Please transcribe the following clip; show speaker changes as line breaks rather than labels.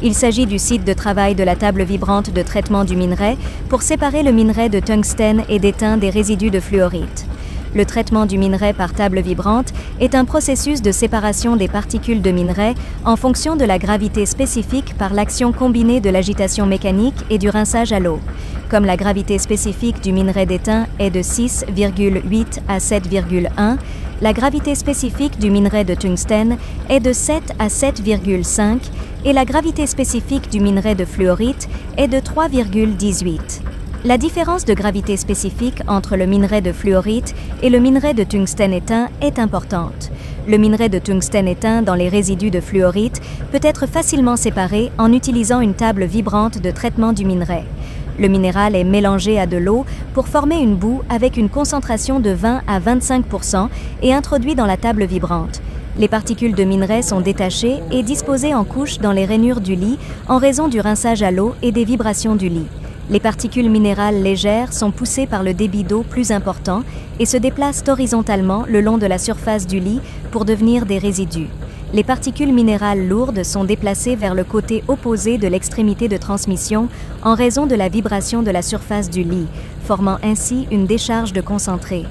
Il s'agit du site de travail de la table vibrante de traitement du minerai pour séparer le minerai de tungstène et d'étain des résidus de fluorite. Le traitement du minerai par table vibrante est un processus de séparation des particules de minerai en fonction de la gravité spécifique par l'action combinée de l'agitation mécanique et du rinçage à l'eau. Comme la gravité spécifique du minerai d'étain est de 6,8 à 7,1, la gravité spécifique du minerai de tungstène est de 7 à 7,5 et la gravité spécifique du minerai de fluorite est de 3,18. La différence de gravité spécifique entre le minerai de fluorite et le minerai de tungstène éteint est importante. Le minerai de tungstène éteint dans les résidus de fluorite peut être facilement séparé en utilisant une table vibrante de traitement du minerai. Le minéral est mélangé à de l'eau pour former une boue avec une concentration de 20 à 25% et introduit dans la table vibrante. Les particules de minerai sont détachées et disposées en couches dans les rainures du lit en raison du rinçage à l'eau et des vibrations du lit. Les particules minérales légères sont poussées par le débit d'eau plus important et se déplacent horizontalement le long de la surface du lit pour devenir des résidus. Les particules minérales lourdes sont déplacées vers le côté opposé de l'extrémité de transmission en raison de la vibration de la surface du lit, formant ainsi une décharge de concentré.